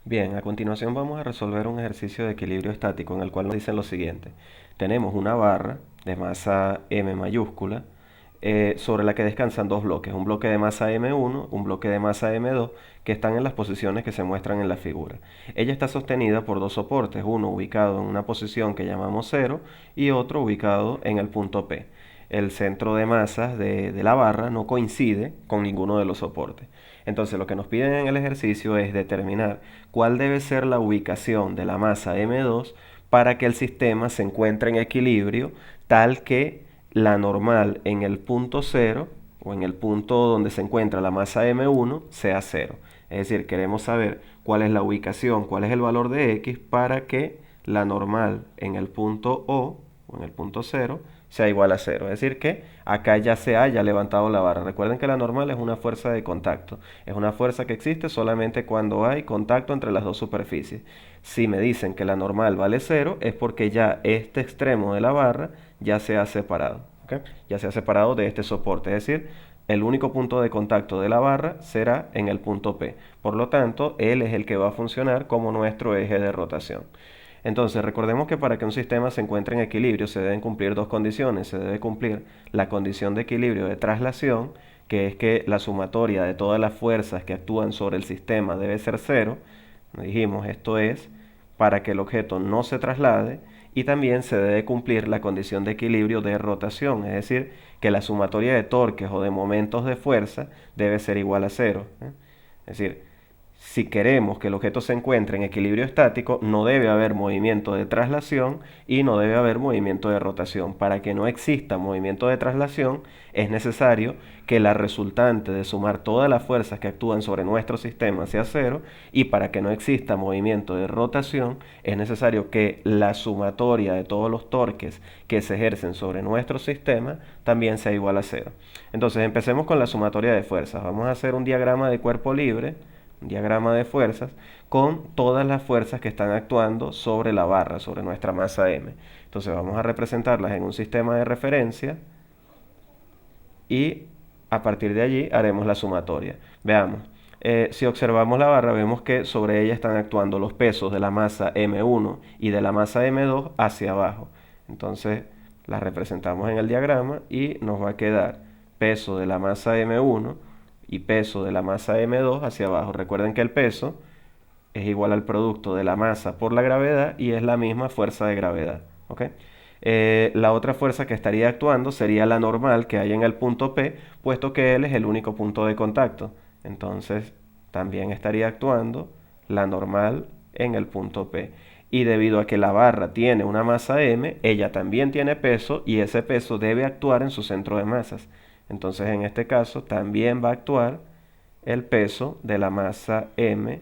Bien, a continuación vamos a resolver un ejercicio de equilibrio estático en el cual nos dicen lo siguiente. Tenemos una barra de masa M mayúscula sobre la que descansan dos bloques, un bloque de masa M1, un bloque de masa M2, que están en las posiciones que se muestran en la figura. Ella está sostenida por dos soportes, uno ubicado en una posición que llamamos cero y otro ubicado en el punto P. El centro de masas de la barra no coincide con ninguno de los soportes. Entonces lo que nos piden en el ejercicio es determinar cuál debe ser la ubicación de la masa M2 para que el sistema se encuentre en equilibrio tal que la normal en el punto cero o en el punto donde se encuentra la masa M1 sea cero. Es decir, queremos saber cuál es la ubicación, cuál es el valor de X para que la normal en el punto O en el punto cero sea igual a cero. Es decir, que acá ya se haya levantado la barra. Recuerden que la normal es una fuerza de contacto. Es una fuerza que existe solamente cuando hay contacto entre las dos superficies. Si me dicen que la normal vale cero, es porque ya este extremo de la barra ya se ha separado. ¿Ok? Ya se ha separado de este soporte. Es decir, el único punto de contacto de la barra será en el punto P. Por lo tanto, él es el que va a funcionar como nuestro eje de rotación. Entonces, recordemos que para que un sistema se encuentre en equilibrio se deben cumplir dos condiciones. Se debe cumplir la condición de equilibrio de traslación, que es que la sumatoria de todas las fuerzas que actúan sobre el sistema debe ser cero. Dijimos, esto es para que el objeto no se traslade. Y también se debe cumplir la condición de equilibrio de rotación, es decir, que la sumatoria de torques o de momentos de fuerza debe ser igual a cero. Es decir, si queremos que el objeto se encuentre en equilibrio estático, no debe haber movimiento de traslación y no debe haber movimiento de rotación. Para que no exista movimiento de traslación, es necesario que la resultante de sumar todas las fuerzas que actúan sobre nuestro sistema sea cero, y para que no exista movimiento de rotación, es necesario que la sumatoria de todos los torques que se ejercen sobre nuestro sistema también sea igual a cero. Entonces empecemos con la sumatoria de fuerzas. Vamos a hacer un diagrama de cuerpo libre, un diagrama de fuerzas, con todas las fuerzas que están actuando sobre la barra, sobre nuestra masa M. Entonces vamos a representarlas en un sistema de referencia y a partir de allí haremos la sumatoria. Veamos, si observamos la barra vemos que sobre ella están actuando los pesos de la masa M1 y de la masa M2 hacia abajo. Entonces las representamos en el diagrama y nos va a quedar peso de la masa M1 y peso de la masa M2 hacia abajo. Recuerden que el peso es igual al producto de la masa por la gravedad y es la misma fuerza de gravedad. ¿Ok? La otra fuerza que estaría actuando sería la normal que hay en el punto P, puesto que él es el único punto de contacto. Entonces, también estaría actuando la normal en el punto P. Y debido a que la barra tiene una masa M, ella también tiene peso y ese peso debe actuar en su centro de masas. Entonces, en este caso, también va a actuar el peso de la masa M,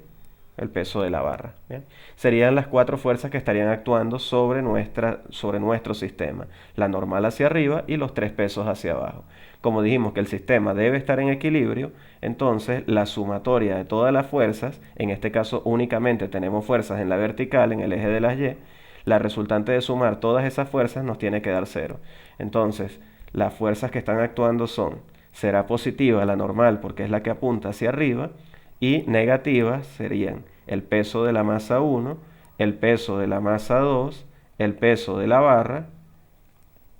el peso de la barra. ¿Bien? Serían las cuatro fuerzas que estarían actuando sobre nuestro sistema. La normal hacia arriba y los tres pesos hacia abajo. Como dijimos que el sistema debe estar en equilibrio, entonces la sumatoria de todas las fuerzas, en este caso únicamente tenemos fuerzas en la vertical, en el eje de las Y, la resultante de sumar todas esas fuerzas nos tiene que dar cero. Entonces, las fuerzas que están actuando será positiva la normal porque es la que apunta hacia arriba, y negativas serían el peso de la masa 1, el peso de la masa 2, el peso de la barra.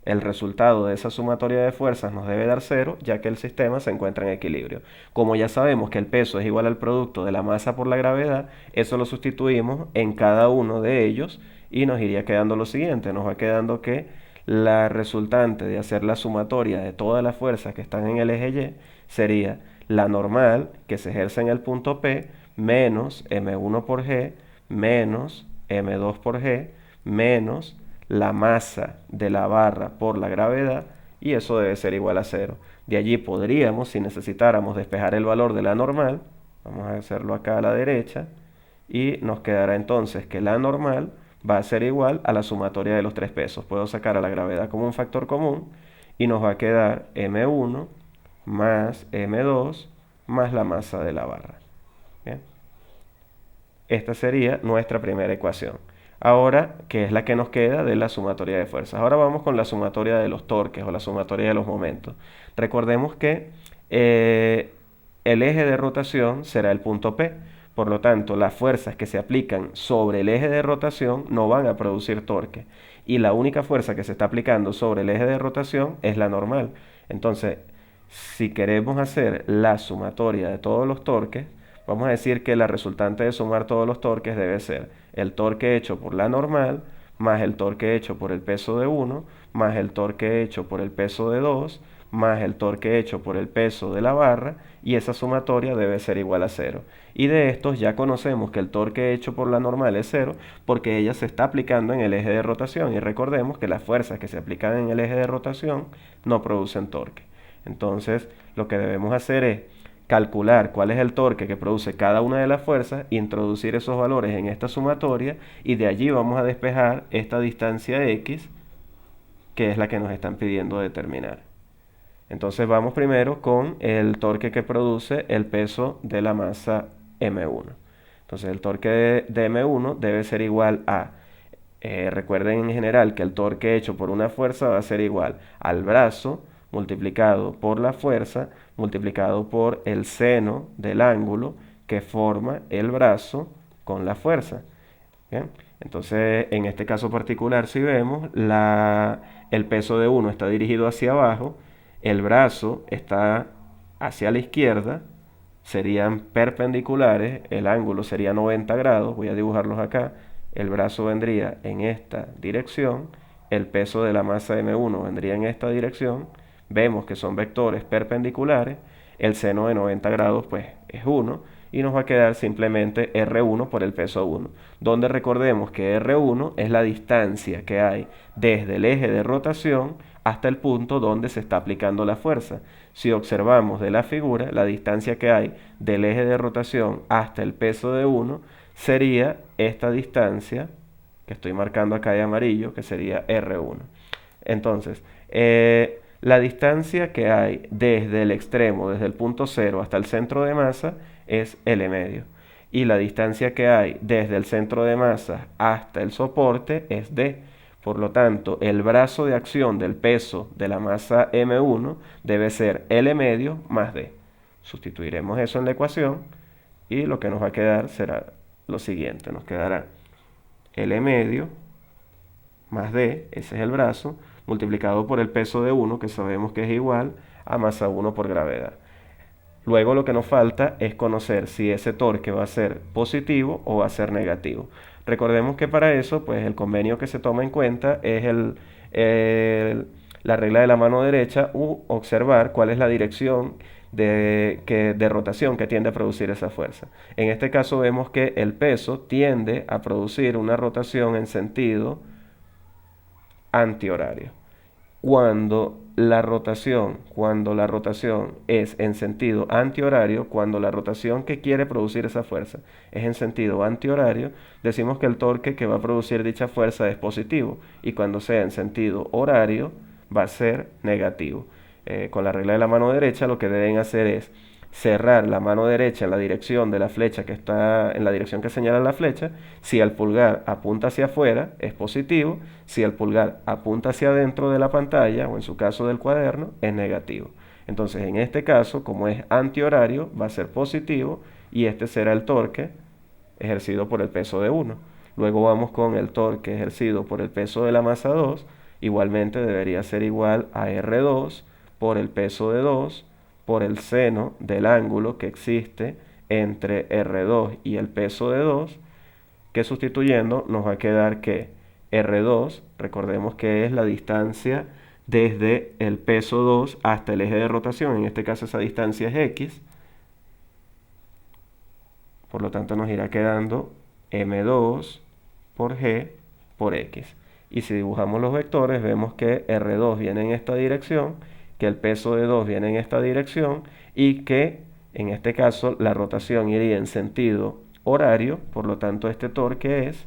El resultado de esa sumatoria de fuerzas nos debe dar cero, ya que el sistema se encuentra en equilibrio. Como ya sabemos que el peso es igual al producto de la masa por la gravedad, eso lo sustituimos en cada uno de ellos y nos iría quedando lo siguiente. Nos va quedando que la resultante de hacer la sumatoria de todas las fuerzas que están en el eje Y sería la normal que se ejerce en el punto P menos M1 por G menos M2 por G menos la masa de la barra por la gravedad, y eso debe ser igual a cero. De allí podríamos, si necesitáramos despejar el valor de la normal, vamos a hacerlo acá a la derecha, y nos quedará entonces que la normal va a ser igual a la sumatoria de los tres pesos. Puedo sacar a la gravedad como un factor común y nos va a quedar M1 más M2 más la masa de la barra. ¿Bien? Esta sería nuestra primera ecuación. Ahora, que es la que nos queda de la sumatoria de fuerzas. Ahora vamos con la sumatoria de los torques o la sumatoria de los momentos. Recordemos que el eje de rotación será el punto P. Por lo tanto, las fuerzas que se aplican sobre el eje de rotación no van a producir torque. Y la única fuerza que se está aplicando sobre el eje de rotación es la normal. Entonces, si queremos hacer la sumatoria de todos los torques, vamos a decir que la resultante de sumar todos los torques debe ser el torque hecho por la normal, más el torque hecho por el peso de 1, más el torque hecho por el peso de 2, más el torque hecho por el peso de la barra, y esa sumatoria debe ser igual a 0. Y de estos ya conocemos que el torque hecho por la normal es 0 porque ella se está aplicando en el eje de rotación, y recordemos que las fuerzas que se aplican en el eje de rotación no producen torque. Entonces, lo que debemos hacer es calcular cuál es el torque que produce cada una de las fuerzas, introducir esos valores en esta sumatoria, y de allí vamos a despejar esta distancia x, que es la que nos están pidiendo determinar. Entonces vamos primero con el torque que produce el peso de la masa M1. Entonces el torque de M1 debe ser igual a, recuerden en general que el torque hecho por una fuerza va a ser igual al brazo multiplicado por la fuerza multiplicado por el seno del ángulo que forma el brazo con la fuerza. ¿Bien? Entonces, en este caso particular, si vemos, el peso de 1 está dirigido hacia abajo, el brazo está hacia la izquierda, serían perpendiculares, el ángulo sería 90 grados, voy a dibujarlos acá, el brazo vendría en esta dirección, el peso de la masa M1 vendría en esta dirección, vemos que son vectores perpendiculares, el seno de 90 grados pues es 1, y nos va a quedar simplemente R1 por el peso 1, donde recordemos que R1 es la distancia que hay desde el eje de rotación hasta el punto donde se está aplicando la fuerza. Si observamos de la figura, la distancia que hay del eje de rotación hasta el peso de 1 sería esta distancia, que estoy marcando acá de amarillo, que sería R1. Entonces, la distancia que hay desde el extremo, desde el punto 0 hasta el centro de masa, es L medio. Y la distancia que hay desde el centro de masa hasta el soporte es D. Por lo tanto, el brazo de acción del peso de la masa M1 debe ser L medio más D. Sustituiremos eso en la ecuación y lo que nos va a quedar será lo siguiente. Nos quedará L medio más D, ese es el brazo, multiplicado por el peso de 1, que sabemos que es igual a masa 1 por gravedad. Luego lo que nos falta es conocer si ese torque va a ser positivo o va a ser negativo. Recordemos que para eso, pues el convenio que se toma en cuenta es la regla de la mano derecha, u observar cuál es la dirección de rotación que tiende a producir esa fuerza. En este caso vemos que el peso tiende a producir una rotación en sentido antihorario. Cuando la rotación es en sentido antihorario, cuando la rotación que quiere producir esa fuerza es en sentido antihorario, decimos que el torque que va a producir dicha fuerza es positivo, y cuando sea en sentido horario va a ser negativo. Con la regla de la mano derecha lo que deben hacer es cerrar la mano derecha en la dirección de la flecha que está en la dirección que señala la flecha. Si el pulgar apunta hacia afuera es positivo, si el pulgar apunta hacia adentro de la pantalla o en su caso del cuaderno es negativo. Entonces en este caso, como es antihorario, va a ser positivo, y este será el torque ejercido por el peso de 1. Luego vamos con el torque ejercido por el peso de la masa 2, igualmente debería ser igual a R2 por el peso de 2 por el seno del ángulo que existe entre R2 y el peso de 2, que sustituyendo nos va a quedar que R2, recordemos que es la distancia desde el peso 2 hasta el eje de rotación, en este caso esa distancia es X, por lo tanto nos irá quedando M2 por G por X. Y si dibujamos los vectores, vemos que R2 viene en esta dirección, que el peso de 2 viene en esta dirección, y que en este caso la rotación iría en sentido horario, por lo tanto este torque es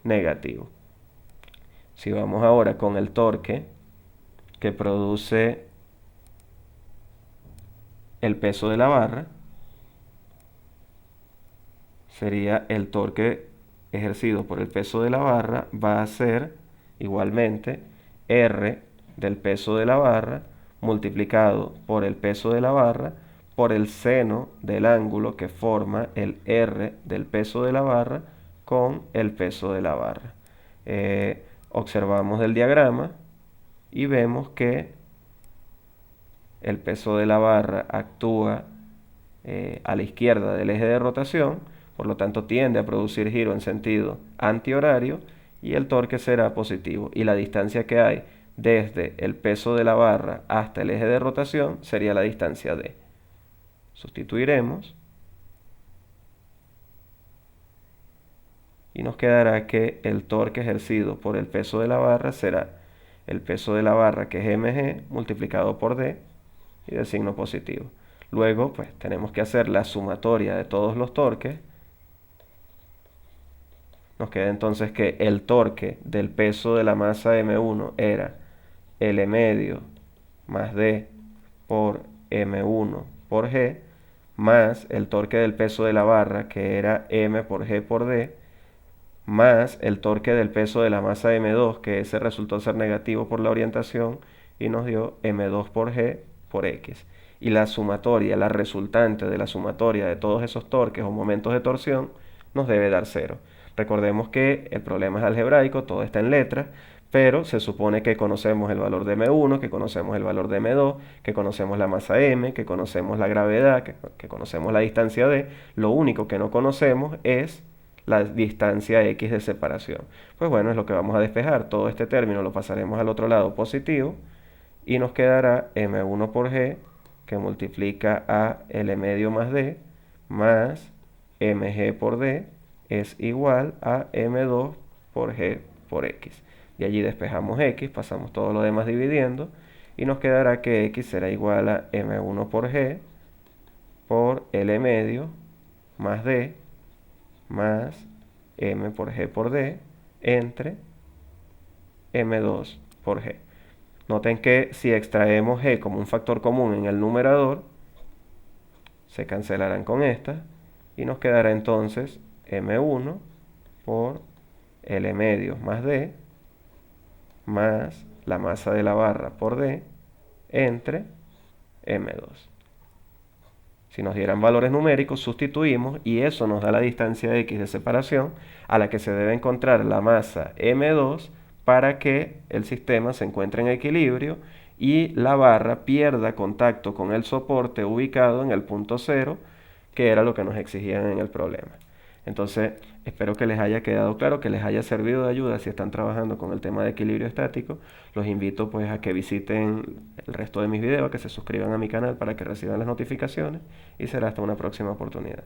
negativo. Si vamos ahora con el torque que produce el peso de la barra, sería el torque ejercido por el peso de la barra, va a ser igualmente R del peso de la barra multiplicado por el peso de la barra por el seno del ángulo que forma el R del peso de la barra con el peso de la barra. Observamos el diagrama y vemos que el peso de la barra actúa a la izquierda del eje de rotación, por lo tanto tiende a producir giro en sentido antihorario y el torque será positivo. Y la distancia que hay desde el peso de la barra hasta el eje de rotación sería la distancia D. Sustituiremos y nos quedará que el torque ejercido por el peso de la barra será el peso de la barra, que es mg, multiplicado por D y de signo positivo. Luego, pues tenemos que hacer la sumatoria de todos los torques. Nos queda entonces que el torque del peso de la masa M1 era L medio más D por M1 por G, más el torque del peso de la barra, que era M por G por D, más el torque del peso de la masa M2, que ese resultó ser negativo por la orientación y nos dio M2 por G por X. Y la sumatoria, la resultante de la sumatoria de todos esos torques o momentos de torsión nos debe dar 0. Recordemos que el problema es algebraico, todo está en letras, pero se supone que conocemos el valor de M1, que conocemos el valor de M2, que conocemos la masa M, que conocemos la gravedad, que conocemos la distancia D. Lo único que no conocemos es la distancia X de separación. Pues bueno, es lo que vamos a despejar. Todo este término lo pasaremos al otro lado positivo y nos quedará M1 por G, que multiplica a L medio más D, más mg por D, es igual a M2 por G por X. Y allí despejamos X, pasamos todo lo demás dividiendo, y nos quedará que X será igual a M1 por G por L medio más D más M por G por D entre M2 por G. Noten que si extraemos G como un factor común en el numerador, se cancelarán con esta y nos quedará entonces M1 por L medio más D más la masa de la barra por D entre M2. Si nos dieran valores numéricos, sustituimos y eso nos da la distancia X de separación a la que se debe encontrar la masa M2 para que el sistema se encuentre en equilibrio y la barra pierda contacto con el soporte ubicado en el punto 0, que era lo que nos exigían en el problema. Entonces, espero que les haya quedado claro, que les haya servido de ayuda si están trabajando con el tema de equilibrio estático. Los invito pues a que visiten el resto de mis videos, que se suscriban a mi canal para que reciban las notificaciones y será hasta una próxima oportunidad.